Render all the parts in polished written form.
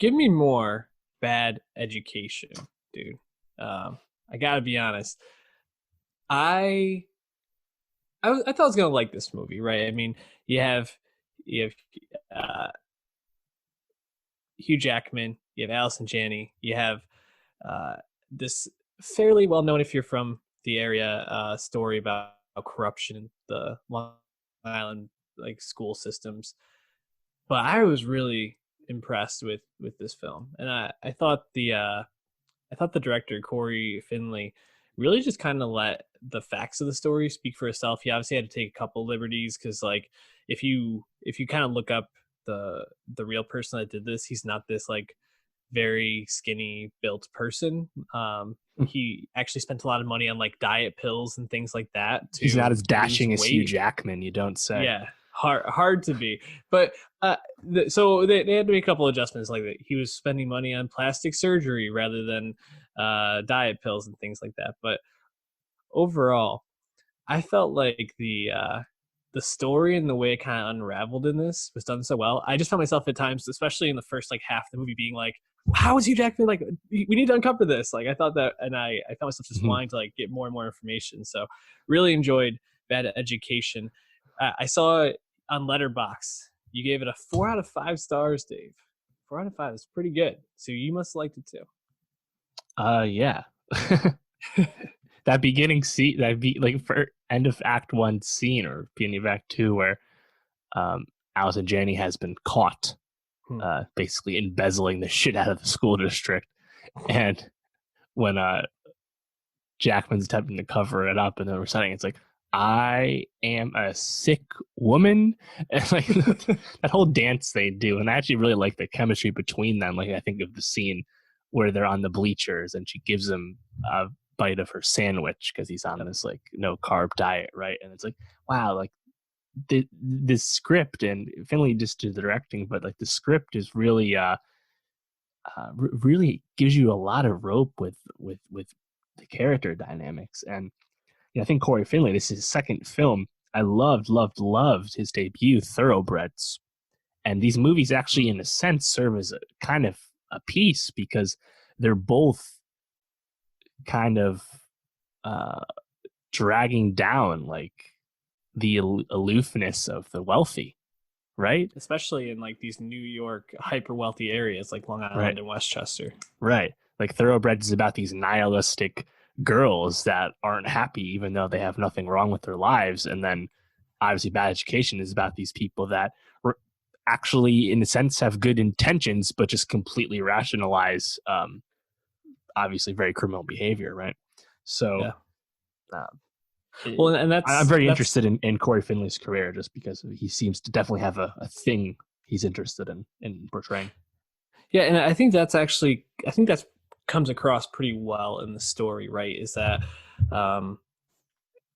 give me more Bad Education, dude. I gotta be honest. I I thought I was gonna like this movie, right? I mean, you have you have uh, Hugh Jackman, you have Allison Janney, you have uh, this fairly well known if you're from the area story about corruption in the Long Island like school systems. But I was really impressed with this film, and I thought the director Corey Finley really just kind of let the facts of the story speak for itself. He obviously had to take a couple liberties because like if you kind of look up the real person that did this, he's not this like very skinny built person. He actually spent a lot of money on like diet pills and things like that He's not to as lose dashing as Hugh weight. Jackman, you don't say. Yeah, hard to be. But so they had to make a couple adjustments, like that. He was spending money on plastic surgery rather than diet pills and things like that. But overall, I felt like the story and the way it kind of unraveled in this was done so well. I just found myself at times, especially in the first like half of the movie, being like, "How is Hugh Jackman like? We need to uncover this." Like I thought that, and I found myself just wanting to like get more and more information. So really enjoyed Bad Education. I saw it on Letterbox. You gave it a 4 out of 5 stars, Dave. 4 out of 5 is pretty good. So you must have liked it too. Yeah. That beginning scene, like for end of Act One scene or beginning of Act Two, where Allison Janney has been caught, basically embezzling the shit out of the school district, and when Jackman's attempting to cover it up and then reciting, it's like, I am a sick woman. And like that whole dance they do. And I actually really like the chemistry between them. Like I think of the scene where they're on the bleachers and she gives him a bite of her sandwich because he's on this like no carb diet, right? And it's like, wow, like this script, and Finley just did the directing, but like the script is really really gives you a lot of rope with the character dynamics. And I think Corey Finley, this is his second film. I loved his debut, Thoroughbreds. And these movies actually, in a sense, serve as a kind of a piece because they're both kind of dragging down like the aloofness of the wealthy, right? Especially in like these New York hyper wealthy areas like Long Island and Westchester. Right. Like Thoroughbreds is about these nihilistic girls that aren't happy even though they have nothing wrong with their lives. And then obviously Bad Education is about these people that actually in a sense have good intentions but just completely rationalize obviously very criminal behavior, right? So yeah. Well, and I'm very interested in Corey Finley's career just because he seems to definitely have a thing he's interested in portraying. Yeah, and I think that's comes across pretty well in the story, right? Is that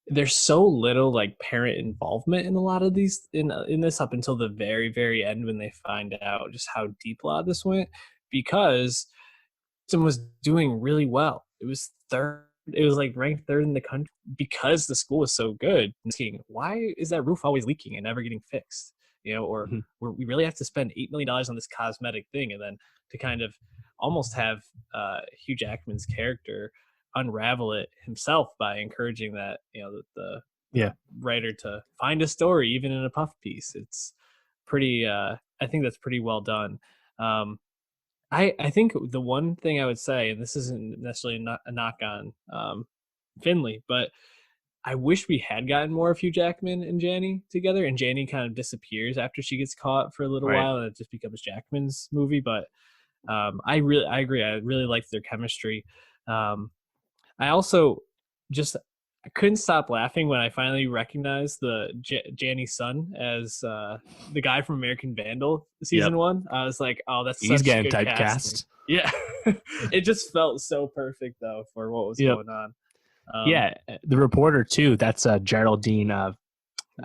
there's so little like parent involvement in a lot of these in this up until the very very end when they find out just how deep a lot of this went, because it was doing really well. It was third. It was like ranked third in the country because the school was so good. Asking, why is that roof always leaking and never getting fixed? You know, or we really have to spend $8 million on this cosmetic thing, and then to kind of almost have Hugh Jackman's character unravel it himself by encouraging that, you know, the writer to find a story even in a puff piece. It's pretty. I think that's pretty well done. I think the one thing I would say, and this isn't necessarily not a knock on Finley, but I wish we had gotten more of Hugh Jackman and Janney together, and Janney kind of disappears after she gets caught for a little while, and it just becomes Jackman's movie. But I agree. I really liked their chemistry. I also I couldn't stop laughing when I finally recognized the Janney's son as the guy from American Vandal season 1. I was like, oh, he's getting good typecast. Casting. Yeah, it just felt so perfect though for what was going on. The reporter too. That's Geraldine. I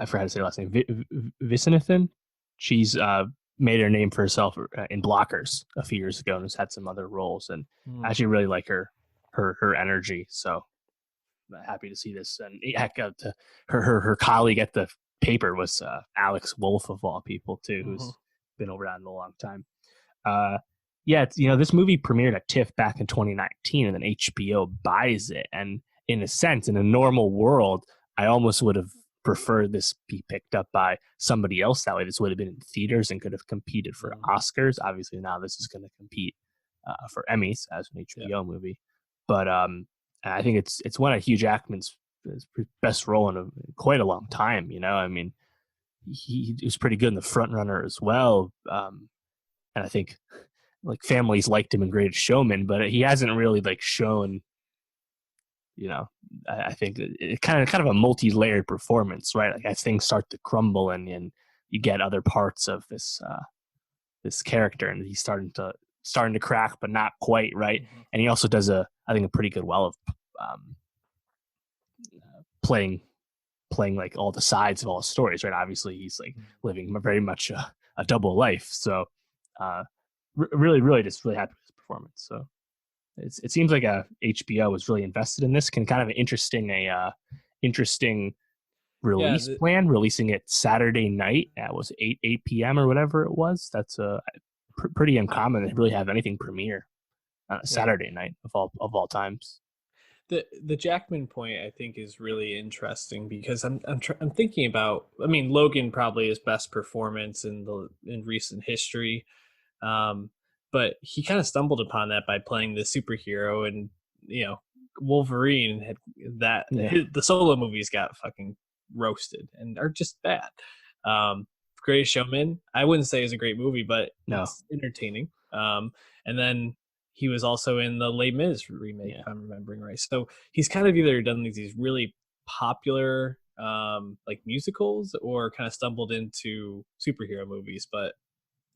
forgot how to say her last name. Viswanathan. She's made her name for herself in Blockers a few years ago and has had some other roles. And I actually really like her energy. So happy to see this. And her colleague at the paper was Alex Wolff of all people too, who's been around a long time. Yeah, it's, this movie premiered at TIFF back in 2019, and then HBO buys it. And in a sense, in a normal world, I almost would have preferred this be picked up by somebody else. That way, this would have been in theaters and could have competed for Mm, Oscars. Obviously, now this is going to compete for Emmys as an yeah. HBO movie. But I think it's one of Hugh Jackman's best role in quite a long time. I mean, he was pretty good in the front runner as well. And I think like families liked him in Greatest Showman, but he hasn't really like shown. I think it kind of a multi-layered performance, right? Like as things start to crumble and you get other parts of this character, and he's starting to crack, but not quite right. Mhm. And he also does I think a pretty good well of um, playing like all the sides of all the stories, right? Obviously, he's like living very much a double life. So, really, really, just really happy with his performance. So, it seems like HBO was really invested in this. Can kind of an interesting Yeah, release plan, releasing it Saturday night at was 8 p.m. or whatever it was. That's pretty uncommon to really have anything premiere on a yeah. Saturday night of all times. The Jackman point I think is really interesting because I'm thinking about. I mean, Logan probably his best performance in recent history. Um, but he kind of stumbled upon that by playing the superhero, and you know, Wolverine had Yeah, the solo movies got fucking roasted and are just bad. Um, Greatest Showman, I wouldn't say is a great movie, but no, it's entertaining. And then he was also in the Les Mis remake, yeah. if I'm remembering right. So he's kind of either done these really popular like musicals or kind of stumbled into superhero movies, but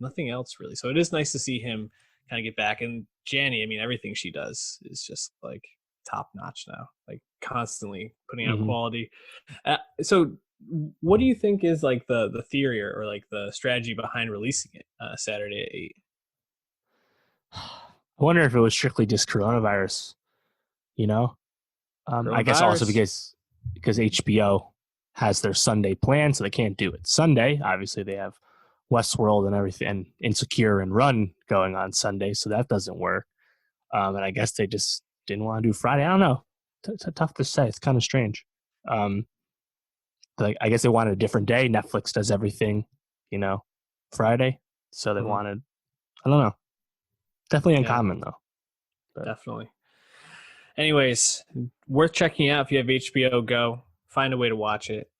nothing else really. So it is nice to see him kind of get back. And Janny, I mean, everything she does is just like top notch now, like constantly putting out Mm-hmm. quality. So what do you think is like the theory or like the strategy behind releasing it Saturday at 8? I wonder if it was strictly just coronavirus. You know, I guess also Coronavirus. because HBO has their Sunday plan, so they can't do it Sunday. Obviously, they have Westworld and everything, and Insecure and Run going on Sunday, so that doesn't work. And I guess they just didn't want to do Friday. I don't know. It's tough to say. It's kind of strange. Um, like I guess they wanted a different day. Netflix does everything, you know, Friday, so they Mhm. wanted. I don't know. Definitely Yeah, uncommon though. But definitely. Anyways, worth checking out if you have HBO Go. Find a way to watch it.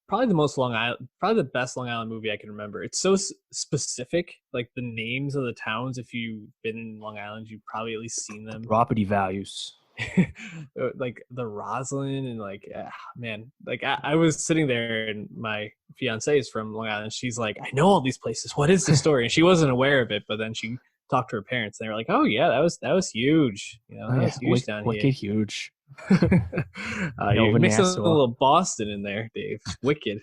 Probably the most Long Island, probably the best Long Island movie I can remember. It's so specific, like the names of the towns. If you've been in Long Island, you've probably at least seen the them. property values. Like the Roslyn and like man, like I was sitting there and my fiance is from Long Island. She's like, I know all these places. What is the story? And she wasn't aware of it, but then she talked to her parents and they were like, oh yeah, that was huge. Oh That was yeah, huge down here. wicked huge. You're Kelvin mixing a Nassau. little Boston in there, Dave. Wicked.